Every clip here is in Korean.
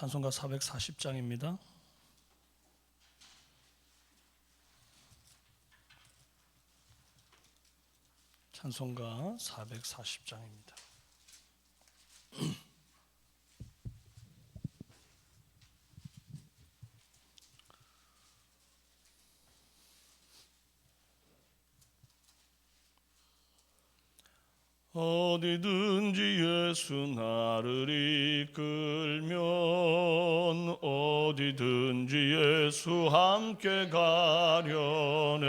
찬송가 440장입니다. 찬송가 440장입니다. 어디든지 예수 나를 이끌면 어디든지 예수 함께 가려네.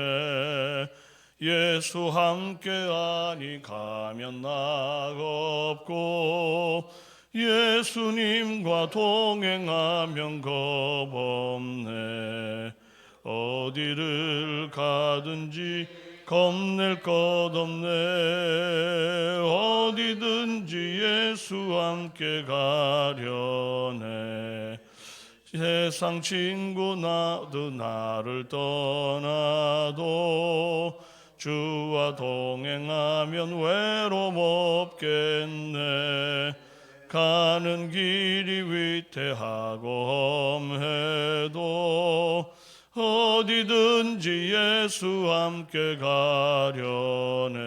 예수 함께 아니 가면 낙없고 예수님과 동행하면 겁없네. 어디를 가든지 겁낼 것 없네. 어디든지 예수 함께 가려네. 세상 친구 나도 나를 떠나도 주와 동행하면 외로움 없겠네. 가는 길이 위태하고 험해도 어디든지 예수 함께 가려네.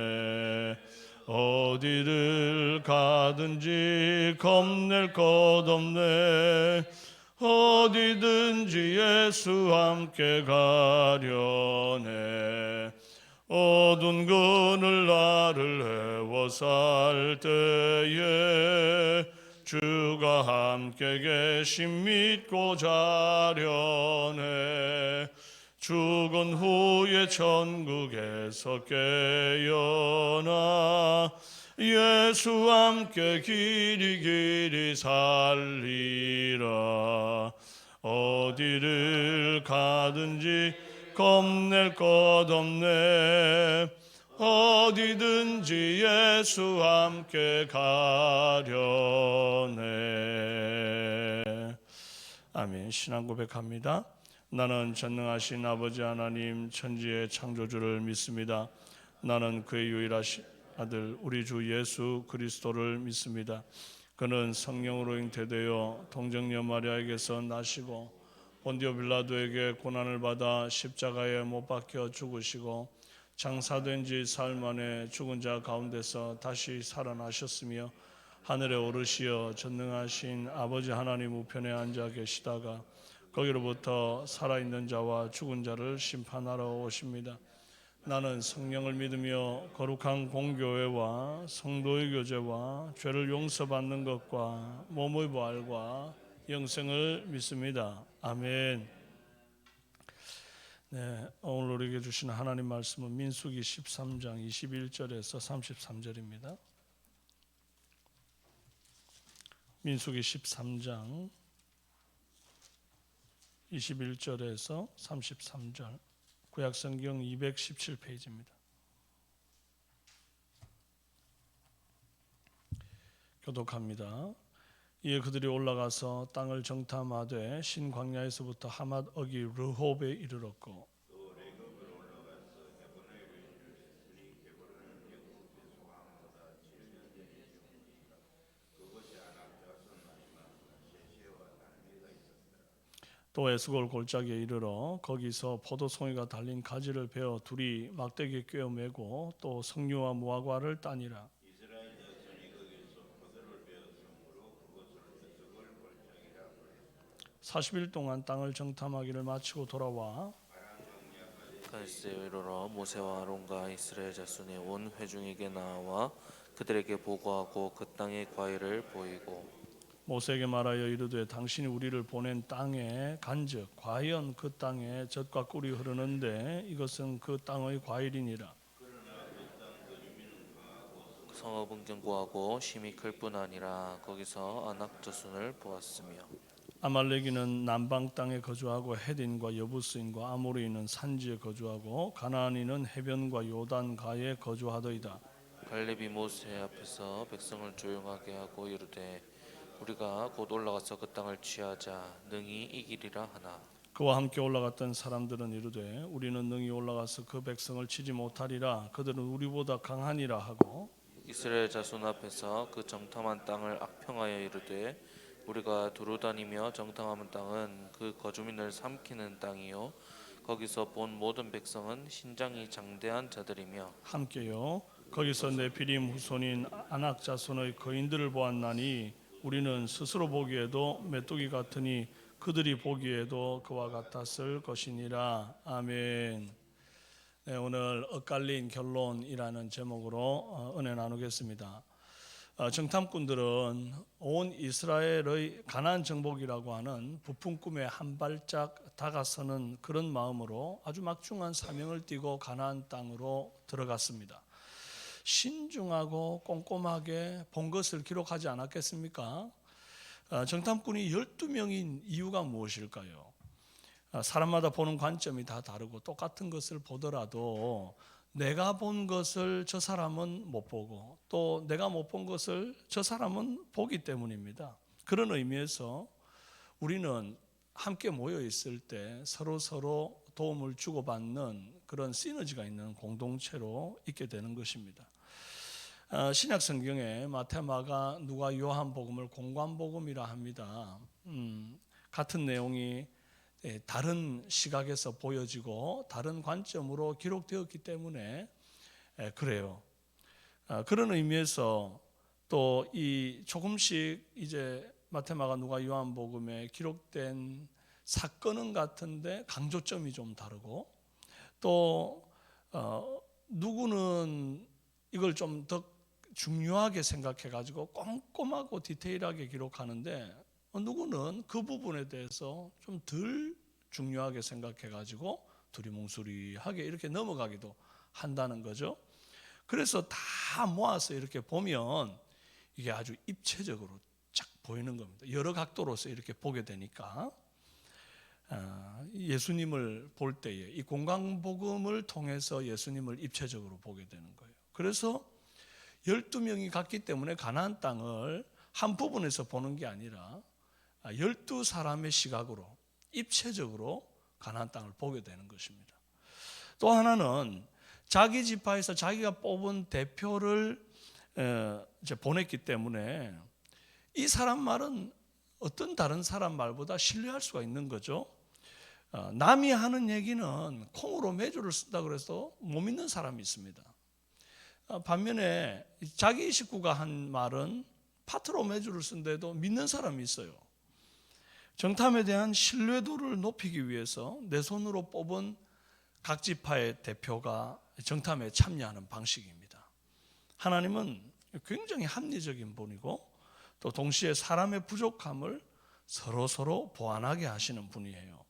어디를 가든지 겁낼 것 없네. 어디든지 예수 함께 가려네. 어두운 그늘 나를 헤워 살 때에 주가 함께 계심 믿고 자려네. 죽은 후에 천국에서 깨어나 예수 함께 길이 살리라. 어디를 가든지 겁낼 것 없네. 어디든지 예수 함께 가려네. 아멘. 신앙 고백합니다. 나는 전능하신 아버지 하나님 천지의 창조주를 믿습니다. 나는 그의 유일하신 아들 우리 주 예수 그리스도를 믿습니다. 그는 성령으로 잉태되어 동정녀 마리아에게서 나시고 본디오 빌라도에게 고난을 받아 십자가에 못 박혀 죽으시고 장사된 지 사흘 만에 죽은 자 가운데서 다시 살아나셨으며 하늘에 오르시어 전능하신 아버지 하나님 우편에 앉아 계시다가 거기로부터 살아있는 자와 죽은 자를 심판하러 오십니다. 나는 성령을 믿으며 거룩한 공교회와 성도의 교제와 죄를 용서받는 것과 몸의 부활과 영생을 믿습니다. 아멘. 네, 오늘 우리에게 주신 하나님 말씀은 민수기 13장 21절에서 33절입니다. 민수기 13장 21절에서 33절, 구약성경 217페이지입니다. 교독합니다. 이에 그들이 올라가서 땅을 정탐하되 신광야에서부터 하맛 어기 르홉에 이르렀고 또 에스골 골짜기에 이르러 거기서 포도송이가 달린 가지를 베어 둘이 막대기에 꿰어 매고 또 석류와 무화과를 따니라. 40일 동안 땅을 정탐하기를 마치고 돌아와 가데스에 이르러 모세와 아론과 이스라엘 자손의 온 회중에게 나와 그들에게 보고하고 그 땅의 과일을 보이고 모세에게 말하여 이르되 당신이 우리를 보낸 땅에 간즉 과연 그 땅에 젖과 꿀이 흐르는데 이것은 그 땅의 과일이니라. 성읍은 견고하고 심히 클 뿐 아니라 거기서 아낙 자손을 보았으며 아말렉인은 남방 땅에 거주하고 헤딘과 여부스인과 아모리인은 산지에 거주하고 가나안인은 해변과 요단 가에 거주하더이다. 갈렙이 모세 앞에서 백성을 조용하게 하고 이르되 우리가 곧 올라가서 그 땅을 취하자 능히 이기리라 하나. 그와 함께 올라갔던 사람들은 이르되 우리는 능히 올라가서 그 백성을 치지 못하리라. 그들은 우리보다 강하니라 하고 이스라엘 자손 앞에서 그 정탐한 땅을 악평하여 이르되 우리가 두루 다니며 정탐하는 땅은 그 거주민을 삼키는 땅이요 거기서 본 모든 백성은 신장이 장대한 자들이며 함께요. 거기서 네피림 후손인 아낙 자손의 거인들을 보았나니 우리는 스스로 보기에도 메뚜기 같으니 그들이 보기에도 그와 같았을 것이니라. 아멘. 네, 오늘 엇갈린 결론이라는 제목으로 은혜 나누겠습니다. 정탐꾼들은 온 이스라엘의 가나안 정복이라고 하는 부푼 꿈에 한 발짝 다가서는 그런 마음으로 아주 막중한 사명을 띠고 가나안 땅으로 들어갔습니다. 신중하고 꼼꼼하게 본 것을 기록하지 않았겠습니까? 정탐꾼이 12명인 이유가 무엇일까요? 사람마다 보는 관점이 다 다르고 똑같은 것을 보더라도 내가 본 것을 저 사람은 못 보고 또 내가 못 본 것을 저 사람은 보기 때문입니다. 그런 의미에서 우리는 함께 모여 있을 때 서로 도움을 주고받는 그런 시너지가 있는 공동체로 있게 되는 것입니다. 신약 성경에 마태, 마가, 누가, 요한복음을 공관복음이라 합니다. 같은 내용이 다른 시각에서 보여지고 다른 관점으로 기록되었기 때문에 그래요. 그런 의미에서 또 이 조금씩 이제 마태, 마가, 누가, 요한복음에 기록된 사건은 같은데 강조점이 좀 다르고 또 누구는 이걸 좀 더 중요하게 생각해 가지고 꼼꼼하고 디테일하게 기록하는데 누구는 그 부분에 대해서 좀 덜 중요하게 생각해 가지고 두리뭉술하게 이렇게 넘어가기도 한다는 거죠. 그래서 다 모아서 이렇게 보면 이게 아주 입체적으로 쫙 보이는 겁니다. 여러 각도로서 이렇게 보게 되니까 예수님을 볼 때에 이 공강복음을 통해서 예수님을 입체적으로 보게 되는 거예요. 그래서 12명이 갔기 때문에 가나안 땅을 한 부분에서 보는 게 아니라 12사람의 시각으로 입체적으로 가나안 땅을 보게 되는 것입니다. 또 하나는 자기 지파에서 자기가 뽑은 대표를 이제 보냈기 때문에 이 사람 말은 어떤 다른 사람 말보다 신뢰할 수가 있는 거죠. 남이 하는 얘기는 콩으로 메주를 쓴다 그래서 못 믿는 사람이 있습니다. 반면에 자기 식구가 한 말은 파트로 메주를 쓴데도 믿는 사람이 있어요. 정탐에 대한 신뢰도를 높이기 위해서 내 손으로 뽑은 각 지파의 대표가 정탐에 참여하는 방식입니다. 하나님은 굉장히 합리적인 분이고 또 동시에 사람의 부족함을 서로 보완하게 하시는 분이에요.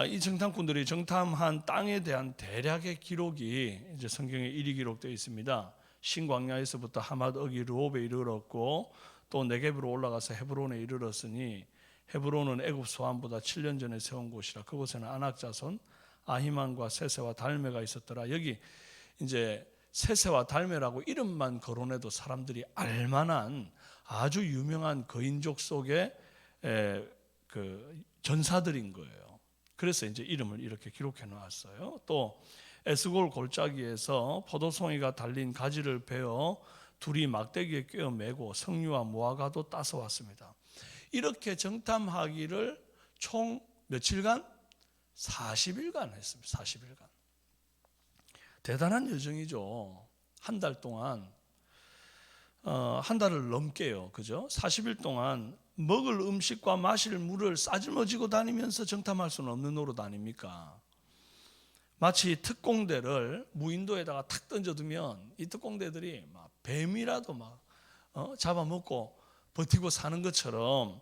이 정탐꾼들이 정탐한 땅에 대한 대략의 기록이 이제 성경에 이리 기록되어 있습니다. 신광야에서부터 하맛 어기 르홉에 이르렀고 또 네겝으로 올라가서 헤브론에 이르렀으니 헤브론은 애굽 소안보다 7년 전에 세운 곳이라 그곳에는 아낙 자손 아히만과 세세와 달메가 있었더라. 여기 이제 세세와 달메라고 이름만 거론해도 사람들이 알만한 아주 유명한 거인족 속의 그 전사들인 거예요. 그래서 이제 이름을 이렇게 기록해 놓았어요. 또 에스골 골짜기에서 포도송이가 달린 가지를 베어 둘이 막대기에 꿰어 매고 석류와 무화과도 따서 왔습니다. 이렇게 정탐하기를 총 며칠간? 40일간 했습니다. 40일간. 대단한 여정이죠. 한 달 동안 한 달을 넘게요. 그죠? 40일 동안 먹을 음식과 마실 물을 싸질머지고 다니면서 정탐할 수는 없는 노릇 아닙니까? 마치 특공대를 무인도에다가 탁 던져두면 이 특공대들이 막 뱀이라도 막 잡아먹고 버티고 사는 것처럼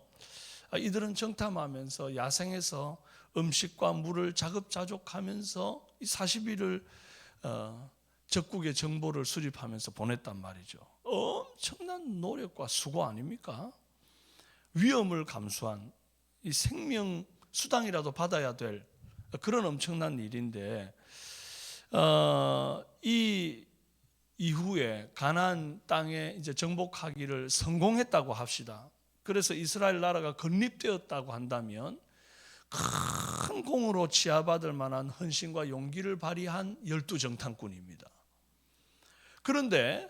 이들은 정탐하면서 야생에서 음식과 물을 자급자족하면서 이 40일을 적국의 정보를 수집하면서 보냈단 말이죠. 엄청난 노력과 수고 아닙니까? 위험을 감수한 이 생명 수당이라도 받아야 될 그런 엄청난 일인데 이 이후에 가나안 땅에 이제 정복하기를 성공했다고 합시다. 그래서 이스라엘 나라가 건립되었다고 한다면 큰 공으로 치하받을 만한 헌신과 용기를 발휘한 12정탐꾼입니다. 그런데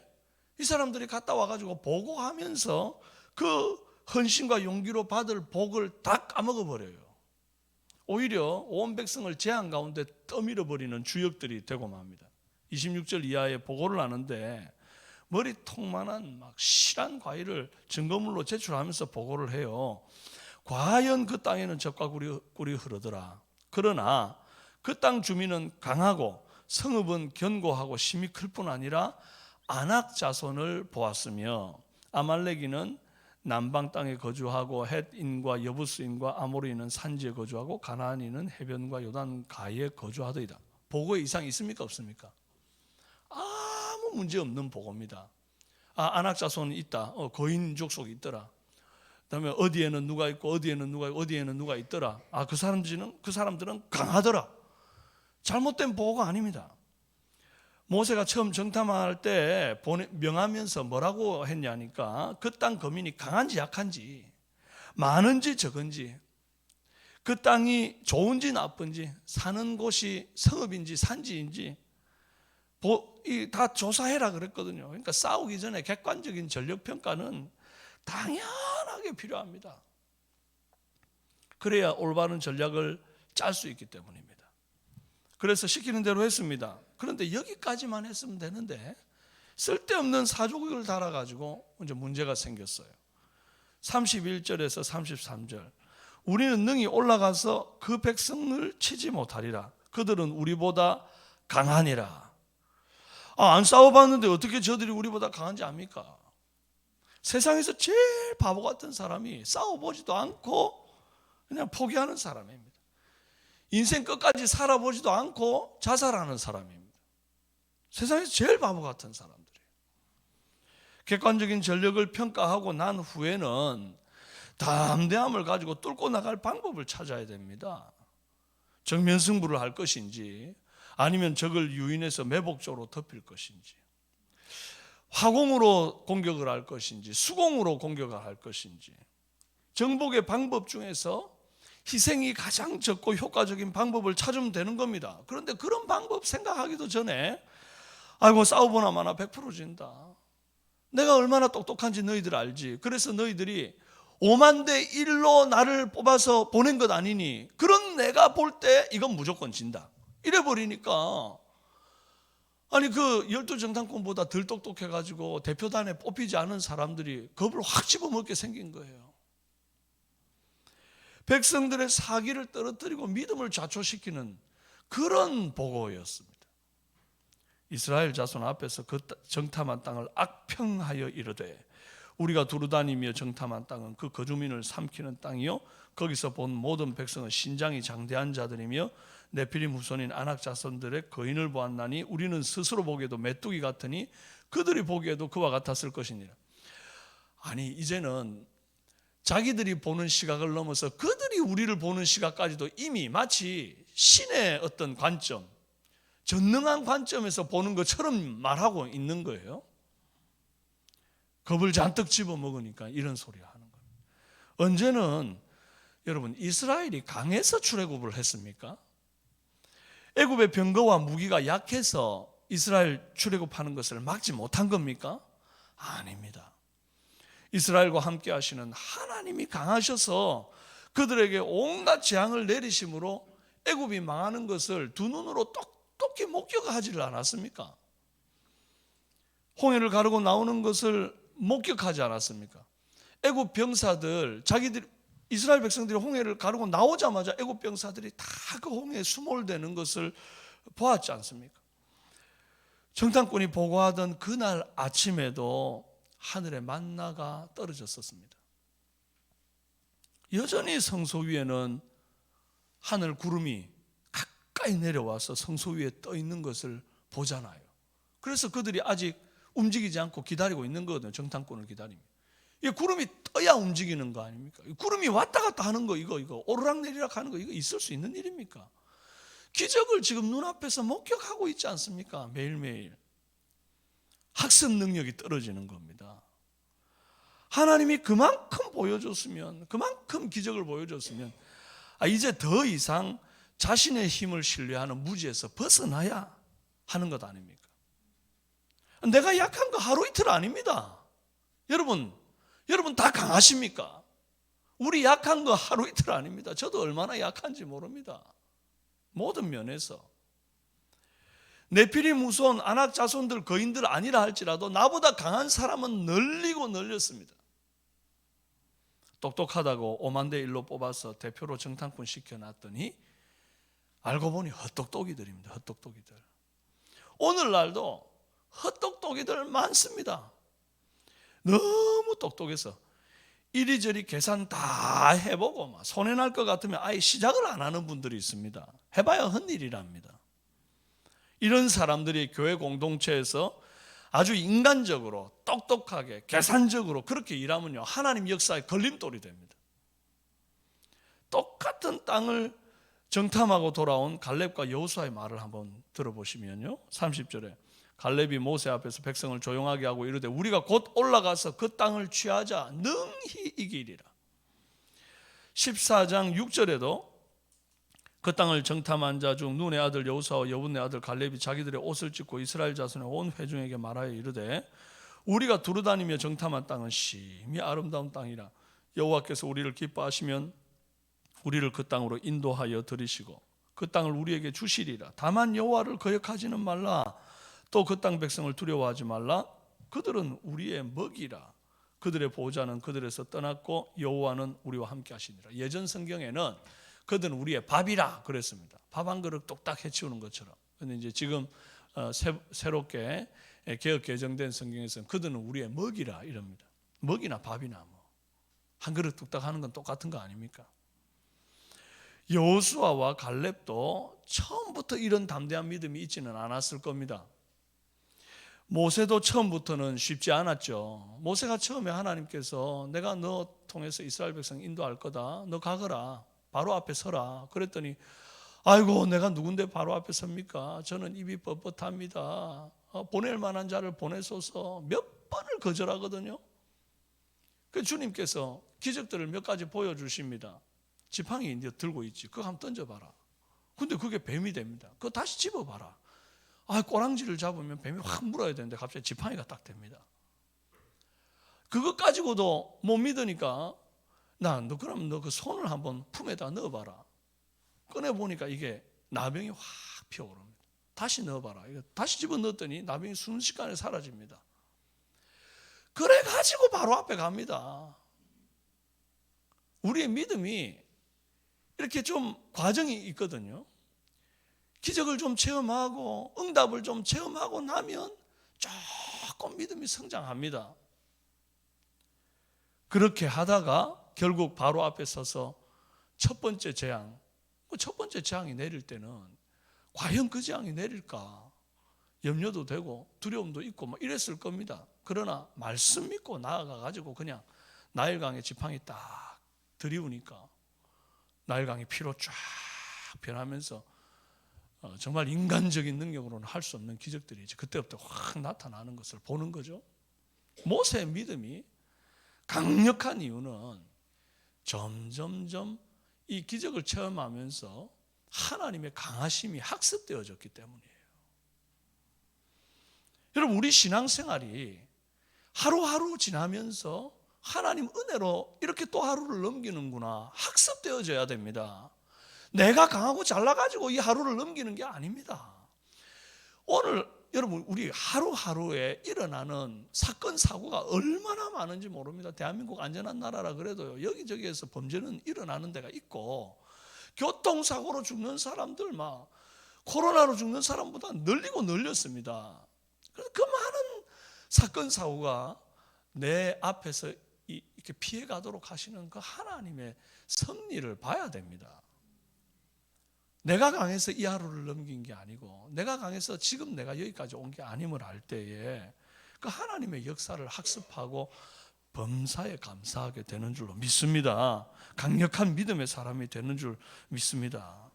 이 사람들이 갔다 와가지고 보고하면서 그 헌신과 용기로 받을 복을 다 까먹어 버려요. 오히려 온 백성을 재앙 가운데 떠밀어 버리는 주역들이 되고 맙니다. 26절 이하에 보고를 하는데 머리통만한 막 실한 과일을 증거물로 제출하면서 보고를 해요. 과연 그 땅에는 젖과 꿀이 흐르더라. 그러나 그 땅 주민은 강하고 성읍은 견고하고 심히 클 뿐 아니라 아낙 자손을 보았으며 아말렉인은 남방 땅에 거주하고 헷인과 여부스인과 아모리인은 산지에 거주하고 가나안인은 해변과 요단 가에 거주하더이다. 보고에 이상이 있습니까 없습니까? 아무 문제 없는 보고입니다. 아낙 자손이 있다. 거인 족속이 있더라. 그다음에 어디에는 누가 있고 어디에는 누가 있고 어디에는 누가 있더라. 그 사람들은 강하더라. 잘못된 보고가 아닙니다. 모세가 처음 정탐할 때 명하면서 뭐라고 했냐니까 그 땅 거민이 강한지 약한지 많은지 적은지 그 땅이 좋은지 나쁜지 사는 곳이 성읍인지 산지인지 다 조사해라 그랬거든요. 그러니까 싸우기 전에 객관적인 전력평가는 당연하게 필요합니다. 그래야 올바른 전략을 짤 수 있기 때문입니다. 그래서 시키는 대로 했습니다. 그런데 여기까지만 했으면 되는데 쓸데없는 사족을 달아가지고 이제 문제가 생겼어요. 31절에서 33절 우리는 능히 올라가서 그 백성을 치지 못하리라. 그들은 우리보다 강하니라. 안 싸워봤는데 어떻게 저들이 우리보다 강한지 압니까? 세상에서 제일 바보 같은 사람이 싸워보지도 않고 그냥 포기하는 사람입니다. 인생 끝까지 살아보지도 않고 자살하는 사람입니다. 세상에서 제일 바보 같은 사람들이에요. 객관적인 전력을 평가하고 난 후에는 담대함을 가지고 뚫고 나갈 방법을 찾아야 됩니다. 정면 승부를 할 것인지 아니면 적을 유인해서 매복적으로 덮일 것인지 화공으로 공격을 할 것인지 수공으로 공격을 할 것인지 정복의 방법 중에서 희생이 가장 적고 효과적인 방법을 찾으면 되는 겁니다. 그런데 그런 방법 생각하기도 전에 아이고 싸워보나 마나 100% 진다. 내가 얼마나 똑똑한지 너희들 알지. 그래서 너희들이 5만 대 1로 나를 뽑아서 보낸 것 아니니 그런 내가 볼 때 이건 무조건 진다. 이래버리니까 아니 그 12정탐꾼보다 덜 똑똑해가지고 대표단에 뽑히지 않은 사람들이 겁을 확 집어먹게 생긴 거예요. 백성들의 사기를 떨어뜨리고 믿음을 좌초시키는 그런 보고였습니다. 이스라엘 자손 앞에서 그 정탐한 땅을 악평하여 이르되 우리가 두루다니며 정탐한 땅은 그 거주민을 삼키는 땅이요 거기서 본 모든 백성은 신장이 장대한 자들이며 네피림 후손인 아낙 자손들의 거인을 보았나니 우리는 스스로 보기에도 메뚜기 같으니 그들이 보기에도 그와 같았을 것이니라. 아니 이제는 자기들이 보는 시각을 넘어서 그들이 우리를 보는 시각까지도 이미 마치 신의 어떤 관점, 전능한 관점에서 보는 것처럼 말하고 있는 거예요. 겁을 잔뜩 집어먹으니까 이런 소리 하는 거예요. 언제는 여러분 이스라엘이 강해서 출애굽을 했습니까? 애굽의 병거와 무기가 약해서 이스라엘 출애굽하는 것을 막지 못한 겁니까? 아닙니다. 이스라엘과 함께 하시는 하나님이 강하셔서 그들에게 온갖 재앙을 내리심으로 애굽이 망하는 것을 두 눈으로 똑똑히 목격하지를 않았습니까? 홍해를 가르고 나오는 것을 목격하지 않았습니까? 애굽 병사들 이스라엘 백성들이 홍해를 가르고 나오자마자 애굽 병사들이 다 그 홍해에 수몰되는 것을 보았지 않습니까? 정탐꾼이 보고하던 그날 아침에도 하늘에 만나가 떨어졌었습니다. 여전히 성소 위에는 하늘 구름이 가까이 내려와서 성소 위에 떠 있는 것을 보잖아요. 그래서 그들이 아직 움직이지 않고 기다리고 있는 거거든요. 정탐꾼을 기다리면. 이 구름이 떠야 움직이는 거 아닙니까? 구름이 왔다 갔다 하는 거 이거 오르락내리락 하는 거 이거 있을 수 있는 일입니까? 기적을 지금 눈앞에서 목격하고 있지 않습니까? 매일매일. 학습 능력이 떨어지는 겁니다. 하나님이 그만큼 보여줬으면, 그만큼 기적을 보여줬으면 이제 더 이상 자신의 힘을 신뢰하는 무지에서 벗어나야 하는 것 아닙니까? 내가 약한 거 하루 이틀 아닙니다. 여러분 여러분 다 강하십니까? 우리 약한 거 하루 이틀 아닙니다. 저도 얼마나 약한지 모릅니다. 모든 면에서. 네피림 후손 아낙 자손들 거인들 아니라 할지라도 나보다 강한 사람은 널리고 널렸습니다. 똑똑하다고 5만 대 1로 뽑아서 대표로 정탐꾼 시켜놨더니 알고 보니 헛똑똑이들입니다. 헛똑똑이들. 오늘날도 헛똑똑이들 많습니다. 너무 똑똑해서 이리저리 계산 다 해보고 막 손해날 것 같으면 아예 시작을 안 하는 분들이 있습니다. 해봐야 헛일이랍니다. 이런 사람들이 교회 공동체에서 아주 인간적으로 똑똑하게 계산적으로 그렇게 일하면요, 하나님 역사에 걸림돌이 됩니다. 똑같은 땅을 정탐하고 돌아온 갈렙과 여호수아의 말을 한번 들어보시면요, 30절에 갈렙이 모세 앞에서 백성을 조용하게 하고 이르되 우리가 곧 올라가서 그 땅을 취하자 능히 이기리라. 14장 6절에도 그 땅을 정탐한 자 중 눈의 아들 여호수아와 여분의 아들 갈렙이 자기들의 옷을 찢고 이스라엘 자손의 온 회중에게 말하여 이르되 우리가 두루다니며 정탐한 땅은 심히 아름다운 땅이라. 여호와께서 우리를 기뻐하시면 우리를 그 땅으로 인도하여 들이시고 그 땅을 우리에게 주시리라. 다만 여호와를 거역하지는 말라. 또 그 땅 백성을 두려워하지 말라. 그들은 우리의 먹이라. 그들의 보호자는 그들에서 떠났고 여호와는 우리와 함께 하시니라. 예전 성경에는 그들은 우리의 밥이라 그랬습니다. 밥 한 그릇 뚝딱 해치우는 것처럼. 그런데 이제 지금 새롭게 개혁 개정된 성경에서는 그들은 우리의 먹이라 이럽니다. 먹이나 밥이나 뭐 한 그릇 뚝딱 하는 건 똑같은 거 아닙니까? 여호수아와 갈렙도 처음부터 이런 담대한 믿음이 있지는 않았을 겁니다. 모세도 처음부터는 쉽지 않았죠. 모세가 처음에 하나님께서 내가 너 통해서 이스라엘 백성 인도할 거다. 너 가거라. 바로 앞에 서라. 그랬더니 아이고 내가 누군데 바로 앞에 섭니까? 저는 입이 뻣뻣합니다. 보낼 만한 자를 보내소서. 몇 번을 거절하거든요. 그 주님께서 기적들을 몇 가지 보여주십니다. 지팡이 이제 들고 있지. 그거 한번 던져봐라. 근데 그게 뱀이 됩니다. 그거 다시 집어봐라. 꼬랑지를 잡으면 뱀이 확 물어야 되는데 갑자기 지팡이가 딱 됩니다. 그것 가지고도 못 믿으니까 그럼 너 그 손을 한번 품에다 넣어봐라. 꺼내보니까 이게 나병이 확 피어오릅니다. 다시 넣어봐라. 다시 집어넣었더니 나병이 순식간에 사라집니다. 그래가지고 바로 앞에 갑니다. 우리의 믿음이 이렇게 좀 과정이 있거든요. 기적을 좀 체험하고 응답을 좀 체험하고 나면 조금 믿음이 성장합니다. 그렇게 하다가 결국 바로 앞에 서서 첫 번째 재앙, 첫 번째 재앙이 내릴 때는 과연 그 재앙이 내릴까 염려도 되고 두려움도 있고 막 이랬을 겁니다. 그러나 말씀 믿고 나아가가지고 그냥 나일강에 지팡이 딱 들이우니까 나일강이 피로 쫙 변하면서 정말 인간적인 능력으로는 할 수 없는 기적들이 이제 그때부터 확 나타나는 것을 보는 거죠. 모세의 믿음이 강력한 이유는 점점점 이 기적을 체험하면서 하나님의 강하심이 학습되어졌기 때문이에요. 여러분, 우리 신앙생활이 하루하루 지나면서 하나님 은혜로 이렇게 또 하루를 넘기는구나 학습되어져야 됩니다. 내가 강하고 잘나가지고 이 하루를 넘기는 게 아닙니다. 오늘 여러분 우리 하루하루에 일어나는 사건 사고가 얼마나 많은지 모릅니다. 대한민국 안전한 나라라 그래도요, 여기저기에서 범죄는 일어나는 데가 있고 교통사고로 죽는 사람들 막 코로나로 죽는 사람보다 널리고 널렸습니다. 그래서 그 많은 사건 사고가 내 앞에서 이렇게 피해가도록 하시는 그 하나님의 섭리를 봐야 됩니다. 내가 강해서 이 하루를 넘긴 게 아니고 내가 강해서 지금 내가 여기까지 온 게 아님을 알 때에 그 하나님의 역사를 학습하고 범사에 감사하게 되는 줄로 믿습니다. 강력한 믿음의 사람이 되는 줄 믿습니다.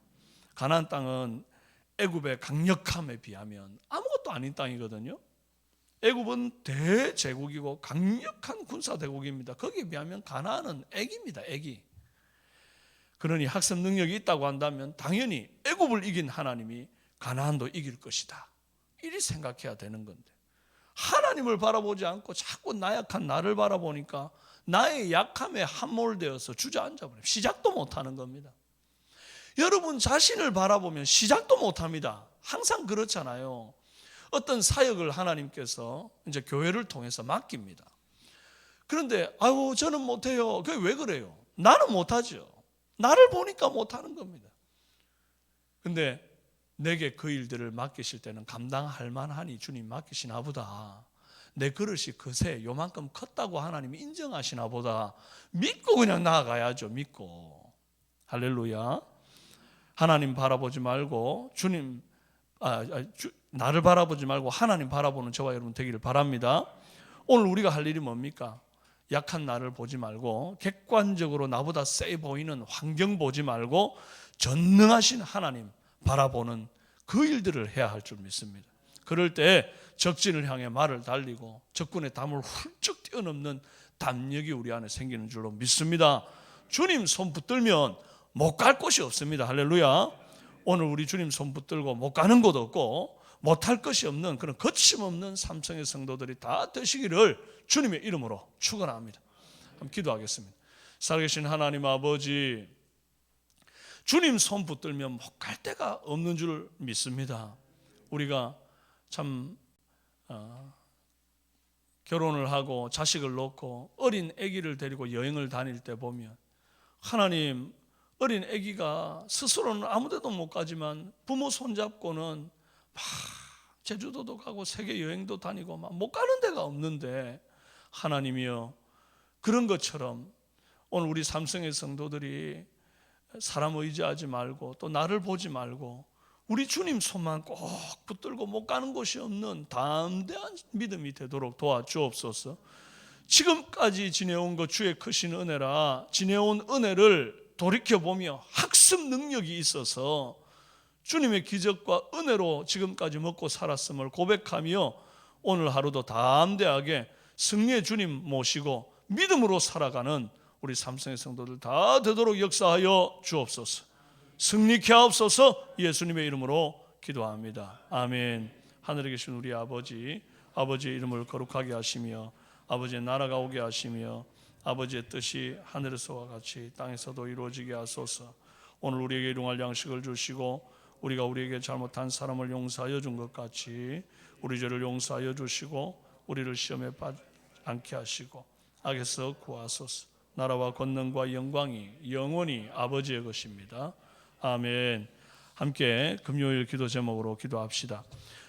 가나안 땅은 애굽의 강력함에 비하면 아무것도 아닌 땅이거든요. 애굽은 대제국이고 강력한 군사 대국입니다. 거기에 비하면 가나안은 애기입니다. 애기. 그러니 학습 능력이 있다고 한다면 당연히 애굽을 이긴 하나님이 가나안도 이길 것이다. 이리 생각해야 되는 건데 하나님을 바라보지 않고 자꾸 나약한 나를 바라보니까 나의 약함에 함몰되어서 주저앉아 버려요. 시작도 못하는 겁니다. 여러분 자신을 바라보면 시작도 못합니다. 항상 그렇잖아요. 어떤 사역을 하나님께서 이제 교회를 통해서 맡깁니다. 그런데 아유 저는 못해요. 그게 왜 그래요? 나는 못하죠. 나를 보니까 못하는 겁니다. 근데 내게 그 일들을 맡기실 때는 감당할 만하니 주님 맡기시나 보다. 내 그릇이 그새 요만큼 컸다고 하나님이 인정하시나 보다. 믿고 그냥 나아가야죠. 믿고. 할렐루야. 하나님 바라보지 말고 주님 나를 바라보지 말고 하나님 바라보는 저와 여러분 되기를 바랍니다. 오늘 우리가 할 일이 뭡니까? 약한 나를 보지 말고 객관적으로 나보다 세 보이는 환경 보지 말고 전능하신 하나님 바라보는 그 일들을 해야 할 줄 믿습니다. 그럴 때 적진을 향해 말을 달리고 적군의 담을 훌쩍 뛰어넘는 담력이 우리 안에 생기는 줄로 믿습니다. 주님 손 붙들면 못 갈 곳이 없습니다. 할렐루야. 오늘 우리 주님 손 붙들고 못 가는 곳 없고 못할 것이 없는 그런 거침없는 삼성의 성도들이 다 되시기를 주님의 이름으로 축원합니다. 한번 기도하겠습니다. 살아계신 하나님 아버지, 주님 손 붙들면 못 갈 데가 없는 줄 믿습니다. 우리가 참 결혼을 하고 자식을 놓고 어린 아기를 데리고 여행을 다닐 때 보면 하나님 어린 아기가 스스로는 아무 데도 못 가지만 부모 손잡고는 막 제주도도 가고 세계 여행도 다니고 막 못 가는 데가 없는데 하나님이여 그런 것처럼 오늘 우리 삼성의 성도들이 사람 의지하지 말고 또 나를 보지 말고 우리 주님 손만 꼭 붙들고 못 가는 곳이 없는 담대한 믿음이 되도록 도와주옵소서. 지금까지 지내온 것 주의 크신 은혜라 지내온 은혜를 돌이켜보며 학습 능력이 있어서 주님의 기적과 은혜로 지금까지 먹고 살았음을 고백하며 오늘 하루도 담대하게 승리의 주님 모시고 믿음으로 살아가는 우리 삼성의 성도들 다 되도록 역사하여 주옵소서. 승리케 하옵소서. 예수님의 이름으로 기도합니다. 아멘. 하늘에 계신 우리 아버지, 아버지의 이름을 거룩하게 하시며 아버지의 나라가 오게 하시며 아버지의 뜻이 하늘에서와 같이 땅에서도 이루어지게 하소서. 오늘 우리에게 일용할 양식을 주시고 우리가 우리에게 잘못한 사람을 용서하여 준 것 같이 우리 죄를 용서하여 주시고 우리를 시험에 빠지지 않게 하시고 악에서 구하소서. 나라와 권능과 영광이 영원히 아버지의 것입니다. 아멘. 함께 금요일 기도 제목으로 기도합시다.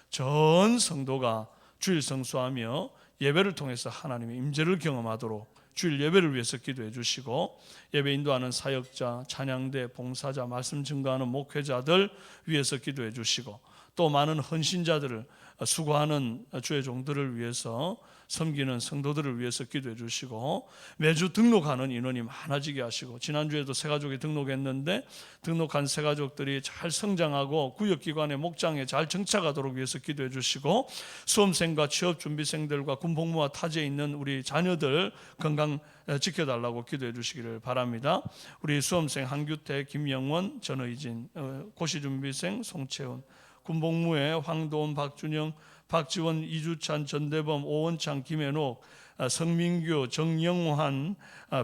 전 성도가 주일 성수하며 예배를 통해서 하나님의 임재를 경험하도록 주일 예배를 위해서 기도해 주시고 예배 인도하는 사역자, 찬양대, 봉사자, 말씀 증거하는 목회자들 위해서 기도해 주시고 또 많은 헌신자들을 수고하는 주의 종들을 위해서 섬기는 성도들을 위해서 기도해 주시고 매주 등록하는 인원이 많아지게 하시고 지난주에도 새 가족이 등록했는데 등록한 새 가족들이 잘 성장하고 구역기관의 목장에 잘 정착하도록 위해서 기도해 주시고 수험생과 취업준비생들과 군복무와 타지에 있는 우리 자녀들 건강 지켜달라고 기도해 주시기를 바랍니다. 우리 수험생 한규태, 김영원, 전의진, 고시준비생 송채훈, 군복무회 황도원, 박준영, 박지원, 이주찬, 전대범, 오원창, 김현옥, 성민규, 정영환,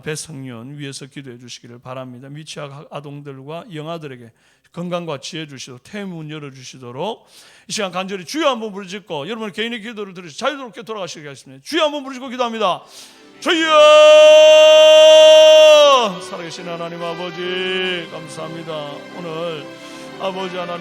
배성윤 위해서 기도해 주시기를 바랍니다. 미취학 아동들과 영아들에게 건강과 지혜 주시도록 태문 열어주시도록 이 시간 간절히 주여 한번 부르짖고 여러분 개인의 기도를 들으시 자유롭게 돌아가시게 하겠습니다. 주여 한번 부르짖고 기도합니다. 주여! 살아계신 하나님 아버지 감사합니다. 오늘 아버지 하나님